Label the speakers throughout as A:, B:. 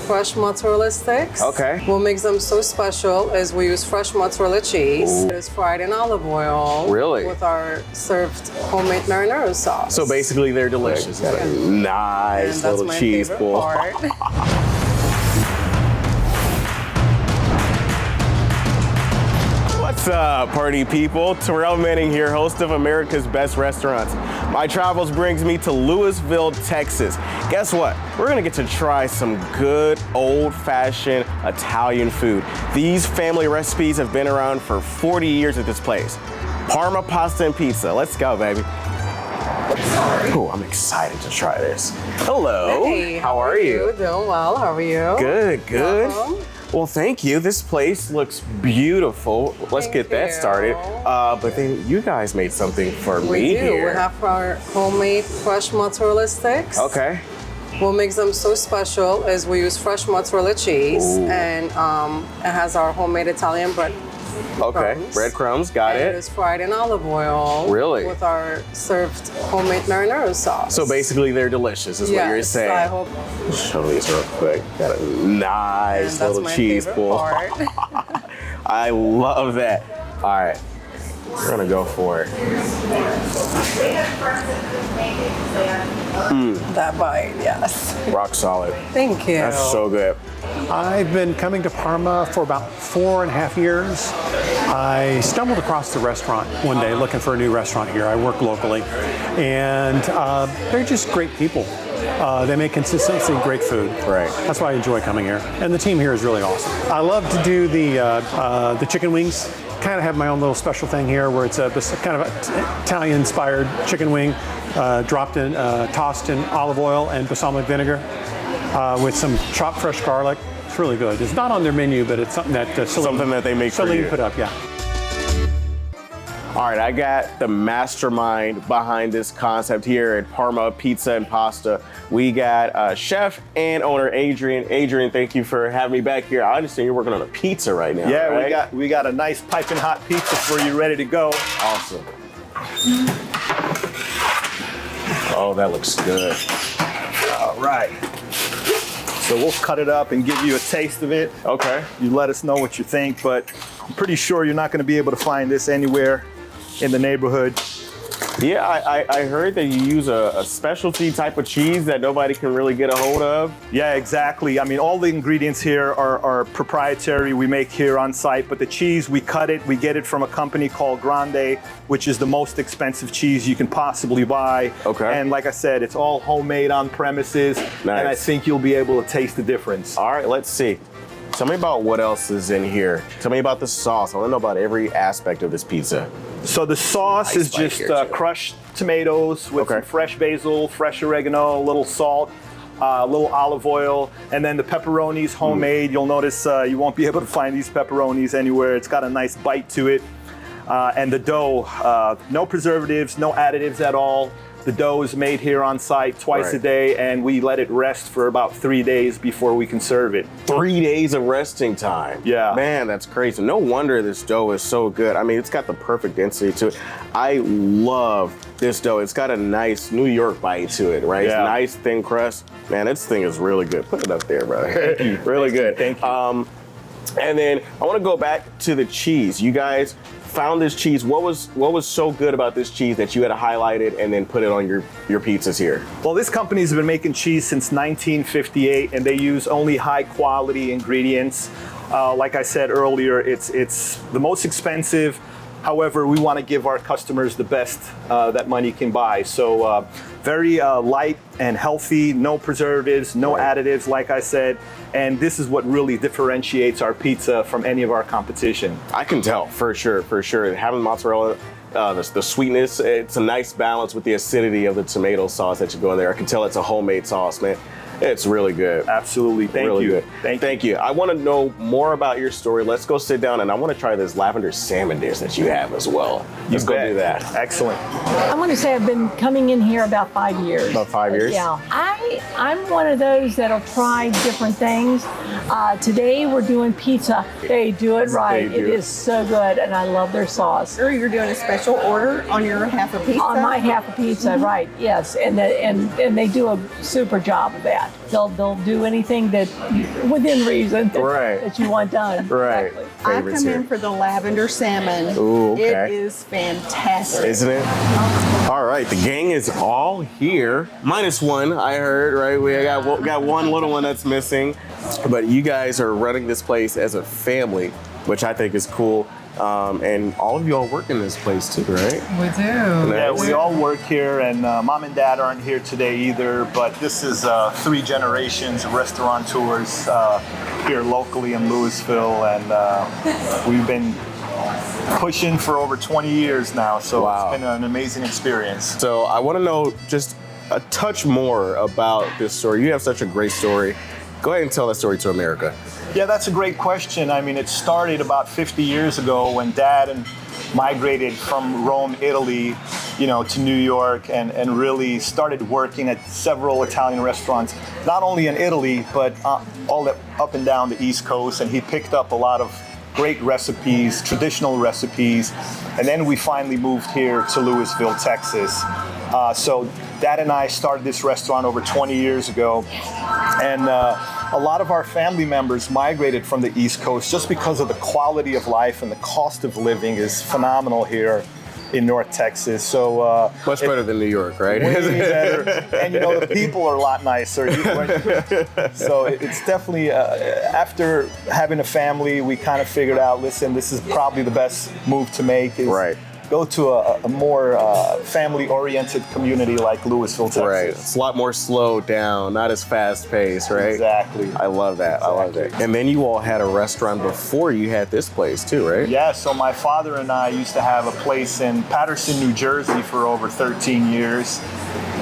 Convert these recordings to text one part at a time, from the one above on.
A: fresh mozzarella sticks.
B: Okay.
A: What makes them so special is we use fresh mozzarella cheese.
B: Ooh.
A: It is fried in olive oil.
B: Really?
A: With our served homemade marinara sauce.
B: So basically they're delicious. It's like a nice
A: and that's
B: little
A: my
B: cheese
A: favorite
B: pull.
A: part.
B: What's up, party people? Terrell Manning here, host of America's Best Restaurants. My travels brings me to Lewisville, Texas. Guess what? We're gonna get to try some good old-fashioned Italian food. These family recipes have been around for 40 years at this place. Parma pasta and pizza. Let's go, baby. Oh, I'm excited to try this. Hello.
A: Hey,
B: how are you?
A: Doing well. How are you?
B: Good, good.
A: Welcome.
B: Well, thank you. This place looks beautiful. Let's get that started. But then you guys made something for me here.
A: We have our homemade fresh mozzarella sticks.
B: Okay.
A: What makes them so special is we use fresh mozzarella cheese.
B: Ooh.
A: And it has our homemade Italian bread.
B: Okay, breadcrumbs, got
A: and
B: it.
A: It is fried in olive oil.
B: Really?
A: With our served homemade marinara sauce.
B: So basically they're delicious is what you're saying.
A: I hope.
B: Show these real quick. Got a nice
A: And
B: little
A: that's my
B: cheese
A: favorite
B: pull.
A: part.
B: I love that. All right, we're gonna go for it.
A: That bite, yes.
B: Rock solid.
A: Thank you.
B: That's so good.
C: I've been coming to Parma for about 4.5 years. I stumbled across the restaurant one day looking for a new restaurant here. I work locally, and they're just great people. They make consistency great food.
B: Right.
C: That's why I enjoy coming here. And the team here is really awesome. I love to do the chicken wings. Kind of have my own little special thing here where it's kind of an Italian-inspired chicken wing tossed in olive oil and balsamic vinegar with some chopped fresh garlic. It's really good. It's not on their menu, but it's something that
B: they make for
C: Celine
B: you.
C: put up, yeah.
B: All right, I got the mastermind behind this concept here at Parma Pizza and Pasta. We got chef and owner Adrian. Adrian, thank you for having me back here. I understand you're working on a pizza right now.
D: Yeah,
B: right?
D: we got a nice piping hot pizza for you, ready to go.
B: Awesome. Oh, that looks good.
D: All right. So we'll cut it up and give you a taste of it.
B: Okay.
D: You let us know what you think, but I'm pretty sure you're not going to be able to find this anywhere in the neighborhood.
B: Yeah, I heard that you use a specialty type of cheese that nobody can really get a hold of.
D: Yeah, exactly. I mean, all the ingredients here are proprietary. We make here on site, but the cheese, we cut it. We get it from a company called Grande, which is the most expensive cheese you can possibly buy.
B: Okay.
D: And like I said, it's all homemade on premises.
B: Nice.
D: And I think you'll be able to taste the difference.
B: All right, let's see. Tell me about what else is in here. Tell me about the sauce. I want to know about every aspect of this pizza.
D: So the sauce is just crushed tomatoes with some fresh basil, fresh oregano, a little salt, a little olive oil, and then the pepperonis homemade. You'll notice you won't be able to find these pepperonis anywhere. It's got a nice bite to it. And the dough, no preservatives, no additives at all. The dough is made here on site twice a day, and we let it rest for about 3 days before we can serve it.
B: 3 days of resting time.
D: Yeah.
B: Man, that's crazy. No wonder this dough is so good. I mean, it's got the perfect density to it. I love this dough. It's got a nice New York bite to it, right?
D: Yeah.
B: It's nice, thin crust. Man, this thing is really good. Put it up there, brother.
D: Thank you.
B: Really good.
D: Thank you.
B: And then I want to go back to the cheese. You guys found this cheese. What was so good about this cheese that you had to highlight it and then put it on your pizzas here?
D: Well, this company's been making cheese since 1958, and they use only high quality ingredients. Like I said earlier, it's the most expensive. However, we want to give our customers the best that money can buy. So very light and healthy, no preservatives, no additives, like I said. And this is what really differentiates our pizza from any of our competition.
B: I can tell, for sure, for sure. Having mozzarella, the sweetness, it's a nice balance with the acidity of the tomato sauce that you go in there. I can tell it's a homemade sauce, man. It's really good.
D: Absolutely. Thank
B: really
D: you.
B: Good.
D: Thank you.
B: I want to know more about your story. Let's go sit down, and I want to try this lavender salmon dish that you have as well. Let's go do that.
D: Excellent.
E: I want to say I've been coming in here about 5 years.
B: About 5 years?
E: Yeah. I'm one of those that'll try different things. Today we're doing pizza. They do it right. It is so good, and I love their sauce.
F: Sure, you're doing a special order on your half a pizza?
E: On my half a pizza, right, yes. And they do a super job of that. that. They'll do anything that within reason that you want done.
B: Right.
E: Exactly.
F: I come in for the lavender salmon.
B: Ooh, okay.
F: It is fantastic.
B: Isn't it? All right, the gang is all here. -1, I heard, right? We got one little one that's missing. But you guys are running this place as a family, which I think is cool. And all of you all work in this place too, right?
A: We do.
D: Yeah, we all work here, and mom and dad aren't here today either, but this is 3 generations of restaurateurs here locally in Lewisville, and we've been pushing for over 20 years now, so
B: Wow.
D: It's been an amazing experience.
B: So I want to know just a touch more about this story. You have such a great story. Go ahead and tell that story to America.
D: Yeah, that's a great question. I mean, it started about 50 years ago when Dad migrated from Rome, Italy, to New York and really started working at several Italian restaurants, not only in Italy, but all up and down the East Coast. And he picked up a lot of great recipes, traditional recipes. And then we finally moved here to Lewisville, Texas. So Dad and I started this restaurant over 20 years ago. And a lot of our family members migrated from the East Coast just because of the quality of life, and the cost of living is phenomenal here in North Texas. So
B: Much better than New York, right?
D: way better. And the people are a lot nicer. So it's definitely, after having a family, we kind of figured out, listen, this is probably the best move to make, is
B: Right.
D: go to a more family-oriented community like Lewisville, Texas.
B: Right. It's a lot more slowed down, not as fast paced, right?
D: Exactly.
B: I love that. I love that. And then you all had a restaurant before you had this place too, right?
D: Yeah, so my father and I used to have a place in Patterson, New Jersey for over 13 years.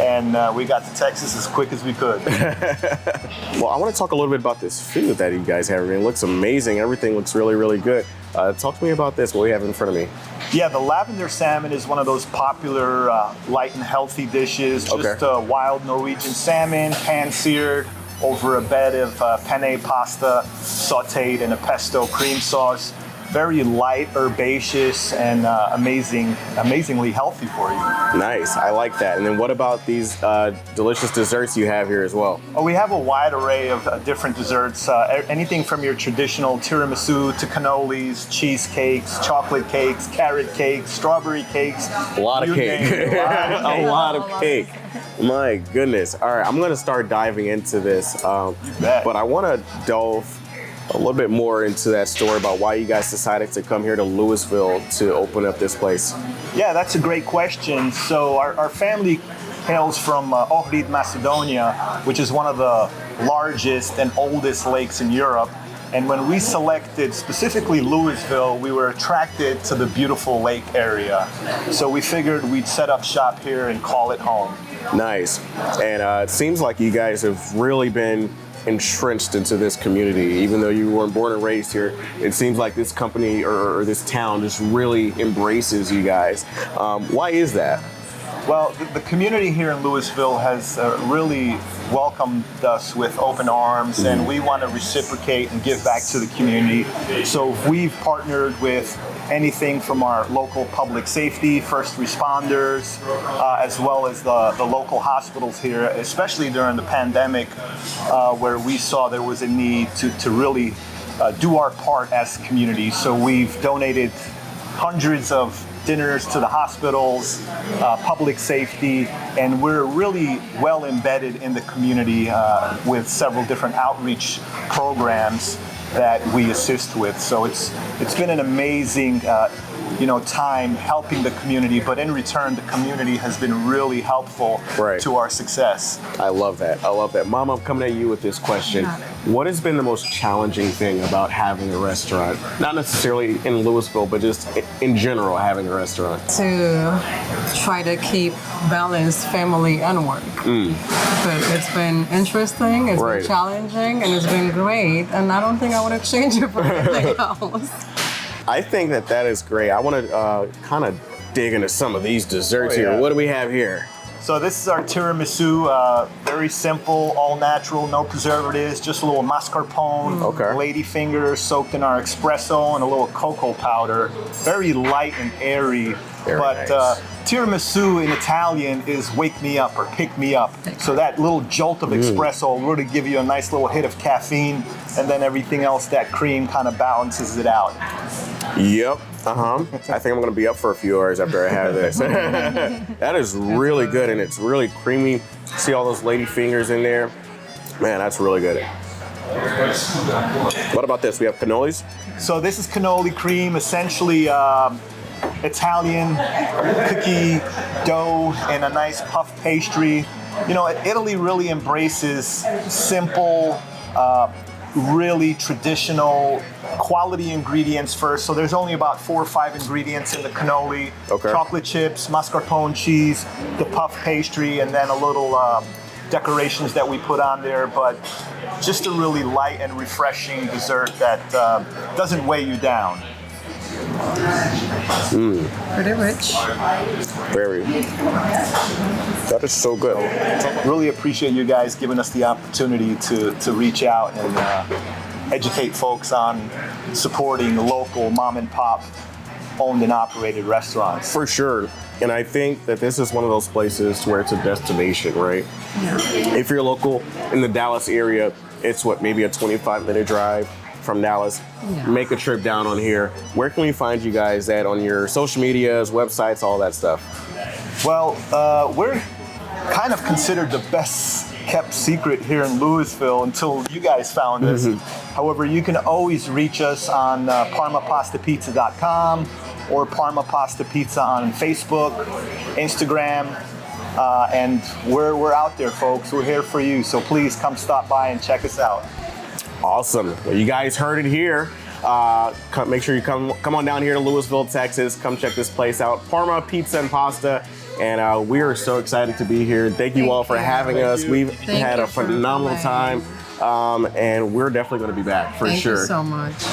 D: And we got to Texas as quick as we could.
B: Well, I want to talk a little bit about this food that you guys have. I mean, it looks amazing. Everything looks really, really good. Talk to me about this, what we have in front of me.
D: Yeah, the lavender salmon is one of those popular light and healthy dishes. Just wild Norwegian salmon, pan-seared over a bed of penne pasta, sauteed in a pesto cream sauce. Very light, herbaceous, and amazingly healthy for you.
B: Nice, I like that. And then what about these delicious desserts you have here as well?
D: Oh, we have a wide array of different desserts. Anything from your traditional tiramisu to cannolis, cheesecakes, chocolate cakes, carrot cakes, strawberry cakes.
B: A lot of cake. A lot of cake. My goodness. All right, I'm going to start diving into this. But I want to delve a little bit more into that story about why you guys decided to come here to Lewisville to open up this place.
D: Yeah, that's a great question. So our family hails from Ohrid, Macedonia, which is one of the largest and oldest lakes in Europe. And when we selected specifically Lewisville, we were attracted to the beautiful lake area. So we figured we'd set up shop here and call it home.
B: Nice. And it seems like you guys have really been entrenched into this community. Even though you weren't born and raised here, it seems like this company or this town just really embraces you guys. Why is that?
D: Well, the community here in Lewisville has really welcomed us with open arms, and we want to reciprocate and give back to the community. So we've partnered with anything from our local public safety, first responders, as well as the local hospitals here, especially during the pandemic, where we saw there was a need to really do our part as a community. So we've donated hundreds of dinners to the hospitals, public safety, and we're really well embedded in the community with several different outreach programs that we assist with. So it's been an amazing time helping the community, but in return, the community has been really helpful to our success.
B: I love that. I love that. Mom, I'm coming at you with this question. What has been the most challenging thing about having a restaurant? Not necessarily in Lewisville, but just in general, having a restaurant.
A: To try to keep balanced family and work. But it's been interesting, it's been challenging, and it's been great. And I don't think I want to change it for anything else.
B: I think that is great. I want to kind of dig into some of these desserts here. What do we have here?
D: So this is our tiramisu, very simple, all natural, no preservatives, just a little mascarpone, lady fingers soaked in our espresso, and a little cocoa powder. Very light and airy. But tiramisu in Italian is wake me up or pick me up. So that little jolt of espresso will really give you a nice little hit of caffeine, and then everything else, that cream kind of balances it out.
B: Yep. I think I'm gonna be up for a few hours after I have this. That is really good, and it's really creamy. See all those lady fingers in there? Man, that's really good. What about this? We have cannolis?
D: So this is cannoli cream, essentially Italian cookie dough and a nice puff pastry. You know, Italy really embraces simple, really traditional quality ingredients first. So there's only about 4 or 5 ingredients in the cannoli. Chocolate chips, mascarpone cheese, the puff pastry, and then a little decorations that we put on there. But just a really light and refreshing dessert that doesn't weigh you down.
A: Pretty rich.
B: Very. That is so good.
D: Really appreciate you guys giving us the opportunity to reach out and educate folks on supporting local mom and pop owned and operated restaurants.
B: For sure. And I think that this is one of those places where it's a destination, right?
A: Yeah.
B: If you're local in the Dallas area, it's maybe a 25-minute drive from Dallas.
A: Yeah.
B: Make a trip down on here. Where can we find you guys at on your social medias, websites, all that stuff?
D: Well, we're kind of considered the best kept secret here in Lewisville until you guys found us. However, you can always reach us on parmapastapizza.com or Parma Pasta Pizza on Facebook, Instagram, and we're out there, folks. We're here for you, so please come stop by and check us out.
B: Awesome. Well, you guys heard it here. Make sure you come on down here to Lewisville, Texas. Come check this place out. Parma Pizza and Pasta. And we are so excited to be here. Thank you all for having us. We've had a phenomenal time. And we're definitely going to be back for sure.
A: Thank you so much.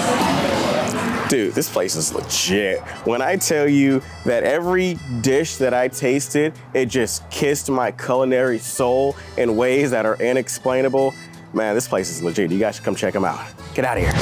B: Dude, this place is legit. When I tell you that every dish that I tasted, it just kissed my culinary soul in ways that are inexplainable. Man, this place is legit. You guys should come check them out. Get out of here.